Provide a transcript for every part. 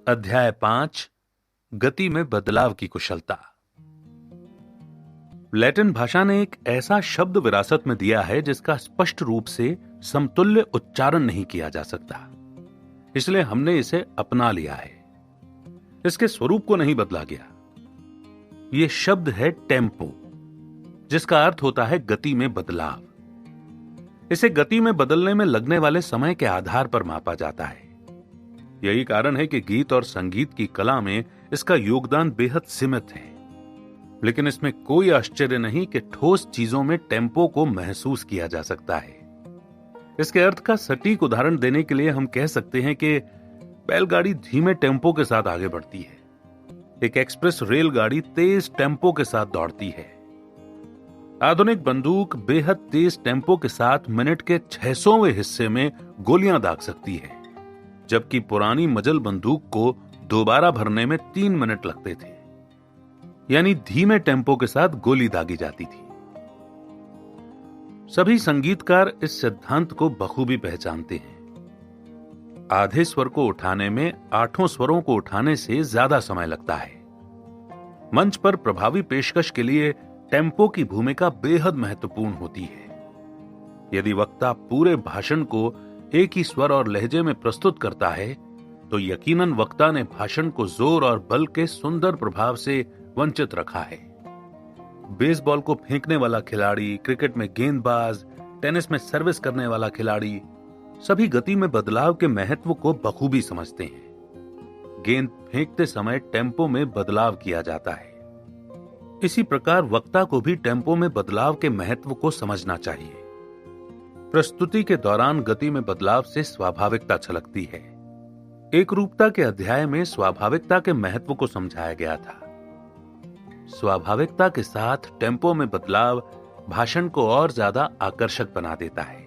अध्याय 5 गति में बदलाव की कुशलता। लैटिन भाषा ने एक ऐसा शब्द विरासत में दिया है जिसका स्पष्ट रूप से समतुल्य उच्चारण नहीं किया जा सकता, इसलिए हमने इसे अपना लिया है। इसके स्वरूप को नहीं बदला गया। यह शब्द है टेम्पो, जिसका अर्थ होता है गति में बदलाव। इसे गति में बदलने में लगने वाले समय के आधार पर मापा जाता है। यही कारण है कि गीत और संगीत की कला में इसका योगदान बेहद सीमित है, लेकिन इसमें कोई आश्चर्य नहीं कि ठोस चीजों में टेम्पो को महसूस किया जा सकता है। इसके अर्थ का सटीक उदाहरण देने के लिए हम कह सकते हैं कि बैलगाड़ी धीमे टेम्पो के साथ आगे बढ़ती है, एक एक्सप्रेस रेलगाड़ी तेज टेम्पो के साथ दौड़ती है। आधुनिक बंदूक बेहद तेज टेम्पो के साथ मिनट के 600वें हिस्से में गोलियां दाग सकती है, जबकि पुरानी मजल बंदूक को दोबारा भरने में 3 मिनट लगते थे। यानी धीमे टेम्पो के साथ गोली दागी जाती थी। सभी संगीतकार इस सिद्धांत को बखूबी पहचानते हैं। आधे स्वर को उठाने में 8 स्वरों को उठाने से ज्यादा समय लगता है। मंच पर प्रभावी पेशकश के लिए टेम्पो की भूमिका बेहद महत्वपूर्ण होती है। यदि वक्ता पूरे भाषण को एक ही स्वर और लहजे में प्रस्तुत करता है, तो यकीनन वक्ता ने भाषण को जोर और बल के सुंदर प्रभाव से वंचित रखा है। बेसबॉल को फेंकने वाला खिलाड़ी, क्रिकेट में गेंदबाज, टेनिस में सर्विस करने वाला खिलाड़ी सभी गति में बदलाव के महत्व को बखूबी समझते हैं। गेंद फेंकते समय टेम्पो में बदलाव किया जाता है। इसी प्रकार वक्ता को भी टेम्पो में बदलाव के महत्व को समझना चाहिए। प्रस्तुति के दौरान गति में बदलाव से स्वाभाविकता छलकती है। एकरूपता के अध्याय में स्वाभाविकता के महत्व को समझाया गया था। स्वाभाविकता के साथ टेम्पो में बदलाव भाषण को और ज्यादा आकर्षक बना देता है।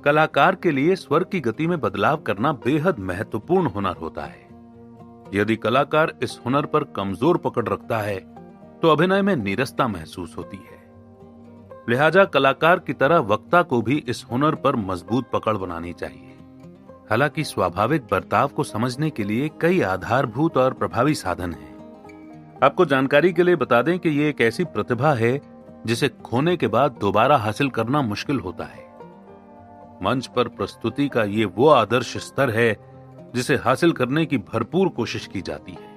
कलाकार के लिए स्वर की गति में बदलाव करना बेहद महत्वपूर्ण हुनर होता है। यदि कलाकार इस हुनर पर कमजोर पकड़ रखता है, तो अभिनय में नीरसता महसूस होती है। लिहाजा कलाकार की तरह वक्ता को भी इस हुनर पर मजबूत पकड़ बनानी चाहिए। हालांकि स्वाभाविक बर्ताव को समझने के लिए कई आधारभूत और प्रभावी साधन हैं। आपको जानकारी के लिए बता दें कि यह एक ऐसी प्रतिभा है जिसे खोने के बाद दोबारा हासिल करना मुश्किल होता है। मंच पर प्रस्तुति का ये वो आदर्श स्तर है जिसे हासिल करने की भरपूर कोशिश की जाती है।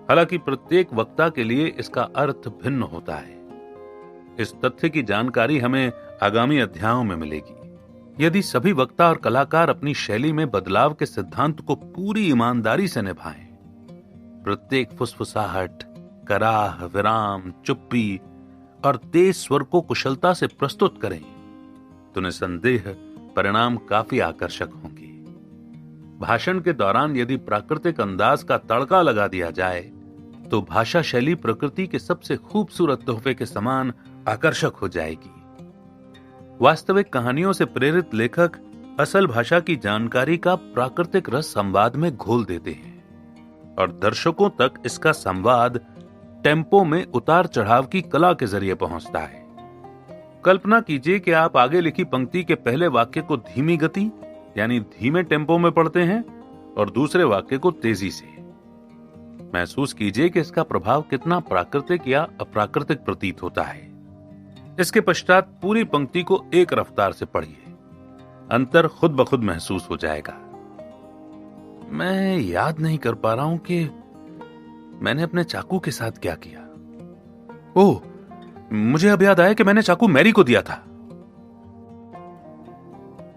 हालांकि प्रत्येक वक्ता के लिए इसका अर्थ भिन्न होता है। इस तथ्य की जानकारी हमें आगामी अध्यायों में मिलेगी। यदि सभी वक्ता और कलाकार अपनी शैली में बदलाव के सिद्धांत को पूरी ईमानदारी से निभाएं, प्रत्येक फुसफुसाहट, कराह, विराम, चुप्पी और तेज स्वर को कुशलता से प्रस्तुत करें, तो निसंदेह परिणाम काफी आकर्षक होंगे। भाषण के दौरान यदि प्राकृतिक अंदाज का तड़का लगा दिया जाए, तो भाषा शैली प्रकृति के सबसे खूबसूरत तोहफे के समान आकर्षक हो जाएगी। वास्तविक कहानियों से प्रेरित लेखक असल भाषा की जानकारी का प्राकृतिक रस संवाद में घोल देते हैं और दर्शकों तक इसका संवाद टेम्पो में उतार चढ़ाव की कला के जरिए पहुंचता है। कल्पना कीजिए कि आप आगे लिखी पंक्ति के पहले वाक्य को धीमी गति यानी धीमे टेम्पो में पढ़ते हैं और दूसरे वाक्य को तेजी से। महसूस कीजिए कि इसका प्रभाव कितना प्राकृतिक या अप्राकृतिक प्रतीत होता है। इसके पश्चात पूरी पंक्ति को एक रफ्तार से पढ़िए। अंतर खुद ब खुद महसूस हो जाएगा। मैं याद नहीं कर पा रहा हूं कि मैंने अपने चाकू के साथ क्या किया। ओह, मुझे अब याद आया कि मैंने चाकू मैरी को दिया था।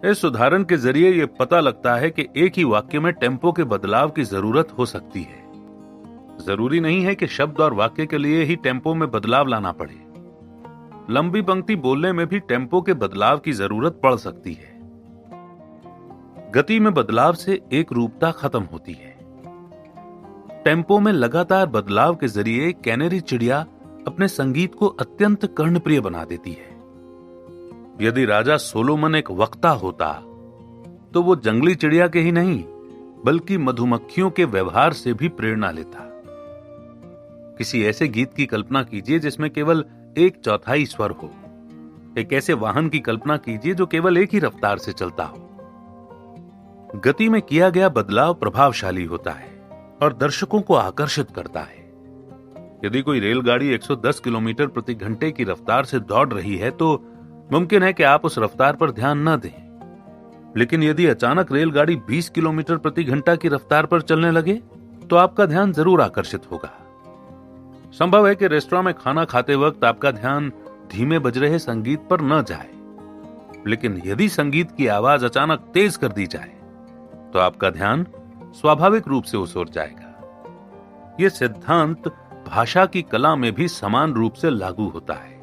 इस उदाहरण के जरिए यह पता लगता है कि एक ही वाक्य में टेम्पो के बदलाव की जरूरत हो सकती है। जरूरी नहीं है कि शब्द और वाक्य के लिए ही टेम्पो में बदलाव लाना पड़े। लंबी पंक्ति बोलने में भी टेम्पो के बदलाव की जरूरत पड़ सकती है। गति में बदलाव से एक रूपता खत्म होती है। टेम्पो में लगातार बदलाव के जरिए कैनेरी चिड़िया अपने संगीत को अत्यंत कर्णप्रिय बना देती है। यदि राजा सोलोमन एक वक्ता होता, तो वो जंगली चिड़िया के ही नहीं बल्कि मधुमक्खियों के व्यवहार से भी प्रेरणा लेता। किसी ऐसे गीत की कल्पना कीजिए जिसमें केवल 1/4 स्वर हो। एक ऐसे वाहन की कल्पना कीजिए जो केवल एक ही रफ्तार से चलता हो। गति में किया गया बदलाव प्रभावशाली होता है और दर्शकों को आकर्षित करता है। यदि कोई रेलगाड़ी 110 किलोमीटर प्रति घंटे की रफ्तार से दौड़ रही है तो मुमकिन है कि आप उस रफ्तार पर ध्यान न दें, लेकिन यदि अचानक रेलगाड़ी 20 किलोमीटर प्रति घंटा की रफ्तार पर चलने लगे तो आपका ध्यान जरूर आकर्षित होगा। संभव है कि रेस्टोरेंट में खाना खाते वक्त आपका ध्यान धीमे बज रहे संगीत पर न जाए, लेकिन यदि संगीत की आवाज अचानक तेज कर दी जाए तो आपका ध्यान स्वाभाविक रूप से उस ओर जाएगा। यह सिद्धांत भाषा की कला में भी समान रूप से लागू होता है।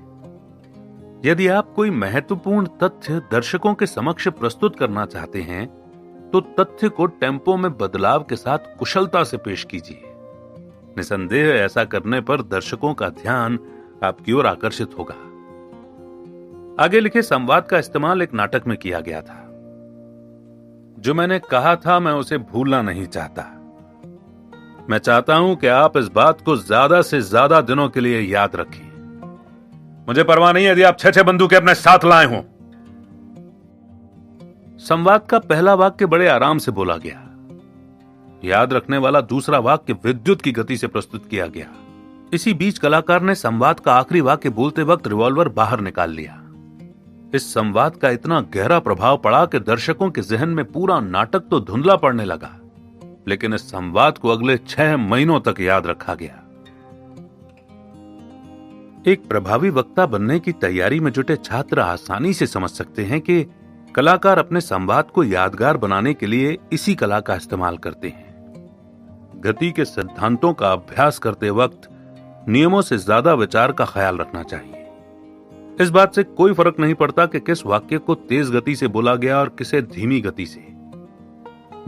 यदि आप कोई महत्वपूर्ण तथ्य दर्शकों के समक्ष प्रस्तुत करना चाहते हैं तो तथ्य को टेम्पो में बदलाव के साथ कुशलता से पेश कीजिए। निसंदेह ऐसा करने पर दर्शकों का ध्यान आपकी ओर आकर्षित होगा। आगे लिखे संवाद का इस्तेमाल एक नाटक में किया गया था। जो मैंने कहा था मैं उसे भूलना नहीं चाहता। मैं चाहता हूं कि आप इस बात को ज्यादा से ज्यादा दिनों के लिए याद रखें। मुझे परवाह नहीं यदि आप 6 बंदूकें अपने साथ लाए हों। संवाद का पहला वाक्य बड़े आराम से बोला गया। याद रखने वाला दूसरा वाक्य विद्युत की गति से प्रस्तुत किया गया। इसी बीच कलाकार ने संवाद का आखिरी वाक्य बोलते वक्त रिवॉल्वर बाहर निकाल लिया। इस संवाद का इतना गहरा प्रभाव पड़ा कि दर्शकों के जहन में पूरा नाटक तो धुंधला पड़ने लगा, लेकिन इस संवाद को अगले 6 महीनों तक याद रखा गया। एक प्रभावी वक्ता बनने की तैयारी में जुटे छात्र आसानी से समझ सकते हैं कि कलाकार अपने संवाद को यादगार बनाने के लिए इसी कला का इस्तेमाल करते हैं। गति के सिद्धांतों का अभ्यास करते वक्त नियमों से ज्यादा विचार का ख्याल रखना चाहिए। इस बात से कोई फर्क नहीं पड़ता कि किस वाक्य को तेज गति से बोला गया और किसे धीमी गति से।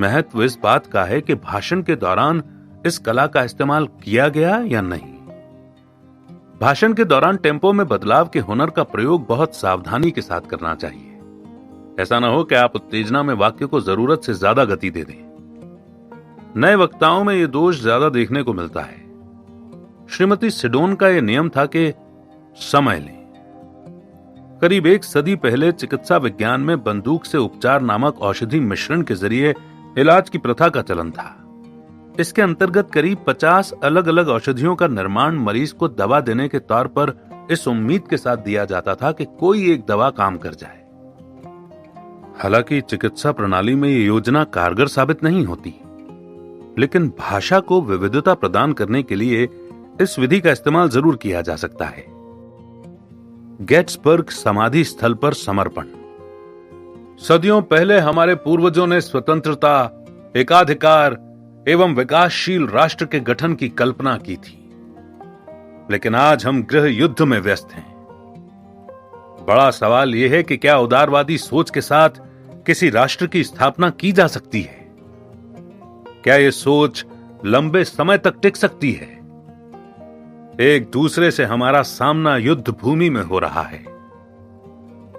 महत्व इस बात का है कि भाषण के दौरान इस कला का इस्तेमाल किया गया या नहीं। भाषण के दौरान टेम्पो में बदलाव के हुनर का प्रयोग बहुत सावधानी के साथ करना चाहिए। ऐसा न हो कि आप उत्तेजना में वाक्य को जरूरत से ज्यादा गति दे दें। नए वक्ताओं में यह दोष ज्यादा देखने को मिलता है। श्रीमती सिडोन का यह नियम था कि समय लें। करीब 1 सदी पहले चिकित्सा विज्ञान में बंदूक से उपचार नामक औषधि मिश्रण के जरिए इलाज की प्रथा का चलन था। इसके अंतर्गत करीब 50 अलग अलग औषधियों का निर्माण मरीज को दवा देने के तौर पर इस उम्मीद के साथ दिया जाता था कि कोई एक दवा काम कर जाए। हालांकि चिकित्सा प्रणाली में यह योजना कारगर साबित नहीं होती, लेकिन भाषा को विविधता प्रदान करने के लिए इस विधि का इस्तेमाल जरूर किया जा सकता है। गेट्सबर्ग समाधि स्थल पर समर्पण। सदियों पहले हमारे पूर्वजों ने स्वतंत्रता, एकाधिकार एवं विकासशील राष्ट्र के गठन की कल्पना की थी, लेकिन आज हम गृह युद्ध में व्यस्त हैं। बड़ा सवाल यह है कि क्या उदारवादी सोच के साथ किसी राष्ट्र की स्थापना की जा सकती है? क्या यह सोच लंबे समय तक टिक सकती है? एक दूसरे से हमारा सामना युद्ध भूमि में हो रहा है।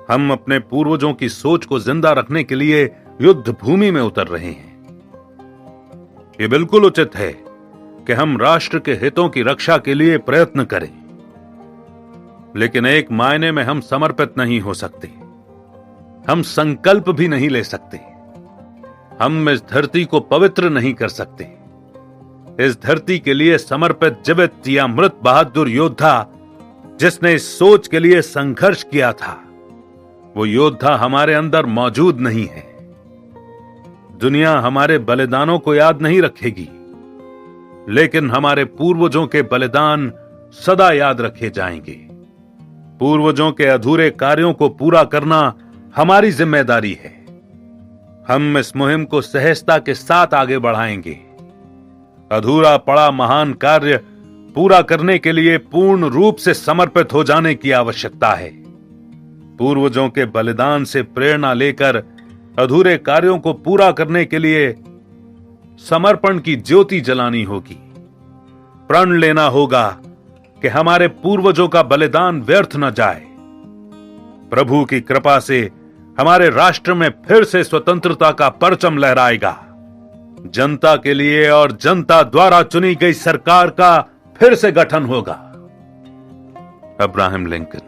हम अपने पूर्वजों की सोच को जिंदा रखने के लिए युद्ध भूमि में उतर रहे हैं। यह बिल्कुल उचित है कि हम राष्ट्र के हितों की रक्षा के लिए प्रयत्न करें, लेकिन एक मायने में हम समर्पित नहीं हो सकते। हम संकल्प भी नहीं ले सकते। हम इस धरती को पवित्र नहीं कर सकते। इस धरती के लिए समर्पित जीवित या मृत बहादुर योद्धा जिसने इस सोच के लिए संघर्ष किया था, वो योद्धा हमारे अंदर मौजूद नहीं है। दुनिया हमारे बलिदानों को याद नहीं रखेगी, लेकिन हमारे पूर्वजों के बलिदान सदा याद रखे जाएंगे। पूर्वजों के अधूरे कार्यों को पूरा करना हमारी जिम्मेदारी है। हम इस मुहिम को सहजता के साथ आगे बढ़ाएंगे। अधूरा पड़ा महान कार्य पूरा करने के लिए पूर्ण रूप से समर्पित हो जाने की आवश्यकता है। पूर्वजों के बलिदान से प्रेरणा लेकर अधूरे कार्यों को पूरा करने के लिए समर्पण की ज्योति जलानी होगी। प्रण लेना होगा कि हमारे पूर्वजों का बलिदान व्यर्थ न जाए। प्रभु की कृपा से हमारे राष्ट्र में फिर से स्वतंत्रता का परचम लहराएगा। जनता के लिए और जनता द्वारा चुनी गई सरकार का फिर से गठन होगा। Abraham Lincoln.